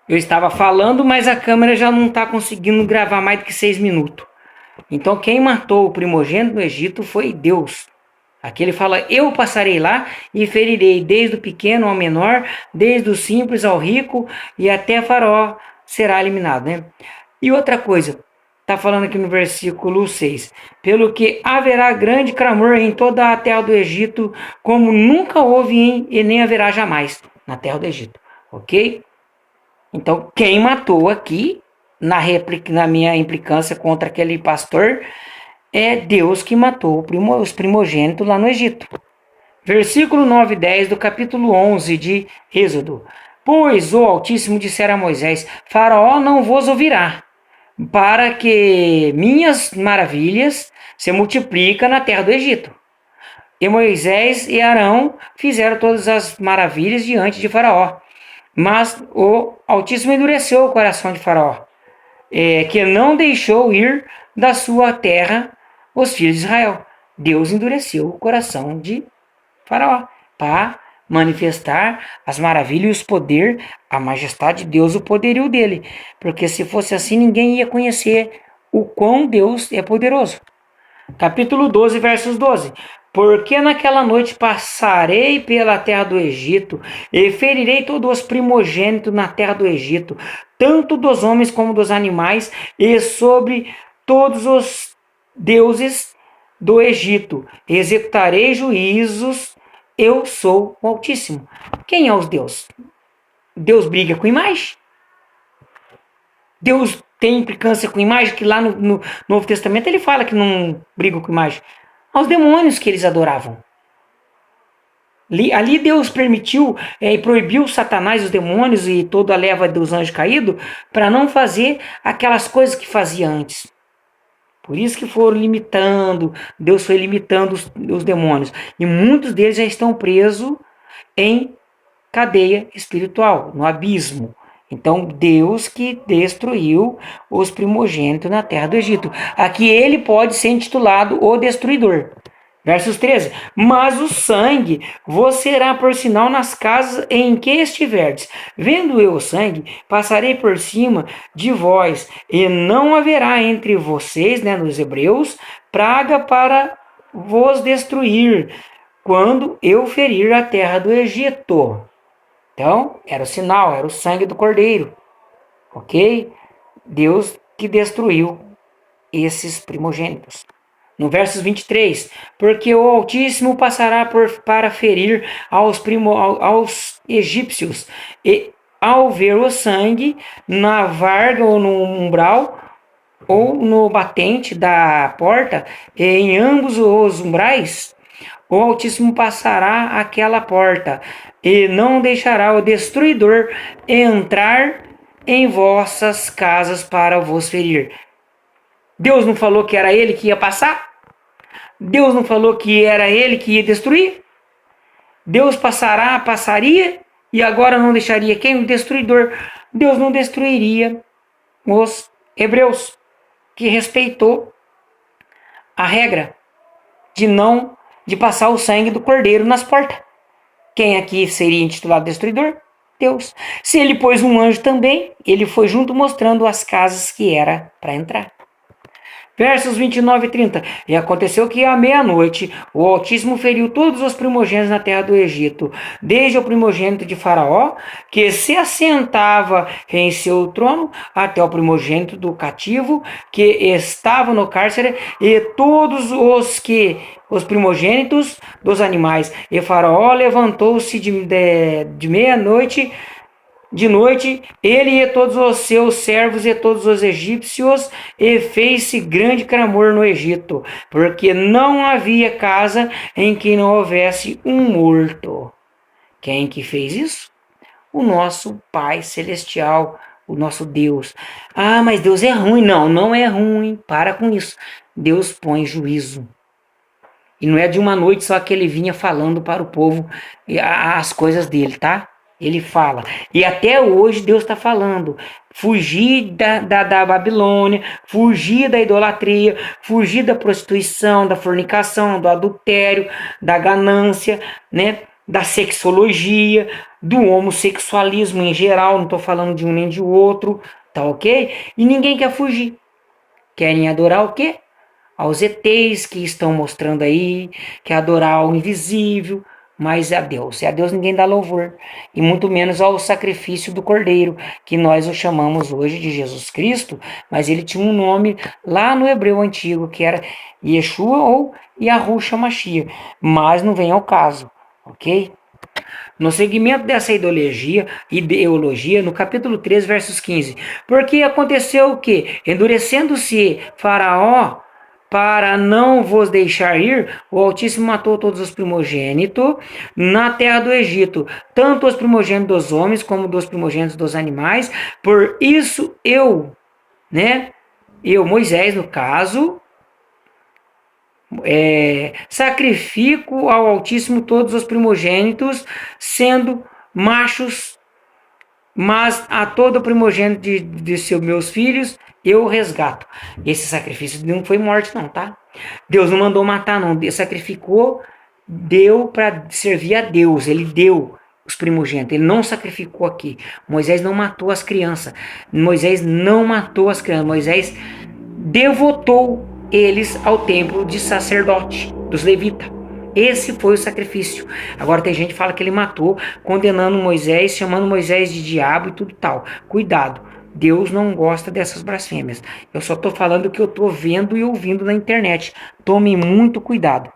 Eu estava falando, mas a câmera já não está conseguindo gravar mais do que 6 minutos. Então quem matou o primogênito no Egito foi Deus. Aqui ele fala: eu passarei lá e ferirei desde o pequeno ao menor, desde o simples ao rico, e até Faraó será eliminado, né? E outra coisa, está falando aqui no versículo 6: pelo que haverá grande clamor em toda a terra do Egito, como nunca houve e nem haverá jamais na terra do Egito. Ok? Então, quem matou aqui, na minha implicância contra aquele pastor, é Deus que matou os primogênitos lá no Egito. Versículo 9 e 10 do capítulo 11 de Êxodo. Pois o Altíssimo dissera a Moisés: Faraó não vos ouvirá, para que minhas maravilhas se multipliquem na terra do Egito. E Moisés e Arão fizeram todas as maravilhas diante de Faraó. Mas o Altíssimo endureceu o coração de Faraó, que não deixou ir da sua terra os filhos de Israel. Deus endureceu o coração de Faraó para manifestar as maravilhas e os poder, a majestade de Deus, o poderio dele. Porque se fosse assim, ninguém ia conhecer o quão Deus é poderoso. Capítulo 12, versos 12. Porque naquela noite passarei pela terra do Egito e ferirei todos os primogênitos na terra do Egito, tanto dos homens como dos animais, e sobre todos os deuses do Egito executarei juízos. Eu sou o Altíssimo. Quem é os deuses? Deus briga com imagem? Deus tem implicância com imagem? Que lá no Novo Testamento ele fala que não briga com imagem. Aos demônios que eles adoravam. Ali Deus permitiu e proibiu Satanás, os demônios e toda a leva dos anjos caídos para não fazer aquelas coisas que fazia antes. Por isso que foram limitando, Deus foi limitando os demônios. E muitos deles já estão presos em cadeia espiritual, no abismo. Então, Deus que destruiu os primogênitos na terra do Egito. Aqui ele pode ser intitulado o destruidor. Versos 13. Mas o sangue vos será por sinal nas casas em que estiverdes. Vendo eu o sangue, passarei por cima de vós, e não haverá entre vocês, nos hebreus, praga para vos destruir, quando eu ferir a terra do Egito. Então, era o sinal, era o sangue do cordeiro. Ok? Deus que destruiu esses primogênitos. No versos 23, porque o Altíssimo passará para ferir aos egípcios, e ao ver o sangue na varga ou no umbral, ou no batente da porta, em ambos os umbrais, o Altíssimo passará aquela porta, e não deixará o destruidor entrar em vossas casas para vos ferir. Deus não falou que era ele que ia passar? Deus não falou que era ele que ia destruir? Deus passaria, e agora não deixaria quem? O destruidor. Deus não destruiria os hebreus, que respeitou a regra de passar o sangue do cordeiro nas portas. Quem aqui seria intitulado destruidor? Deus. Se ele pôs um anjo também, ele foi junto mostrando as casas que era para entrar. Versos 29 e 30. E aconteceu que à meia-noite o Altíssimo feriu todos os primogênitos na terra do Egito, desde o primogênito de Faraó, que se assentava em seu trono, até o primogênito do cativo, que estava no cárcere, e todos os primogênitos dos animais. E Faraó levantou-se de meia-noite, de noite, ele e todos os seus servos e todos os egípcios, e fez-se grande clamor no Egito, porque não havia casa em que não houvesse um morto. Quem que fez isso? O nosso Pai Celestial, o nosso Deus. Ah, mas Deus é ruim. Não, não é ruim. Para com isso. Deus põe juízo. E não é de uma noite só que ele vinha falando para o povo as coisas dele, tá? Ele fala. E até hoje Deus está falando. Fugir da Babilônia, fugir da idolatria, fugir da prostituição, da fornicação, do adultério, da ganância, da sexologia, do homossexualismo em geral, não estou falando de um nem de outro, tá ok? E ninguém quer fugir. Querem adorar o quê? Aos ETs que estão mostrando aí, quer adorar ao invisível, mas a Deus. E a Deus ninguém dá louvor, e muito menos ao sacrifício do Cordeiro, que nós o chamamos hoje de Jesus Cristo, mas ele tinha um nome lá no hebreu antigo, que era Yeshua ou Yahushua Mashiach, mas não vem ao caso, ok? No segmento dessa ideologia, no capítulo 3, versos 15, porque aconteceu o quê? Endurecendo-se Faraó, para não vos deixar ir, o Altíssimo matou todos os primogênitos na terra do Egito, tanto os primogênitos dos homens como dos primogênitos dos animais. Por isso eu, Moisés, no caso, sacrifico ao Altíssimo todos os primogênitos, sendo machos, mas a todo primogênito de seus meus filhos eu resgato. Esse sacrifício não foi morte não, tá? Deus não mandou matar não, Deus sacrificou, deu para servir a Deus, ele deu os primogênitos, ele não sacrificou aqui. Moisés não matou as crianças, Moisés devotou eles ao templo de sacerdote, dos levitas. Esse foi o sacrifício. Agora tem gente que fala que ele matou, condenando Moisés, chamando Moisés de diabo e tudo tal. Cuidado, Deus não gosta dessas blasfêmias. Eu só estou falando o que eu estou vendo e ouvindo na internet. Tome muito cuidado.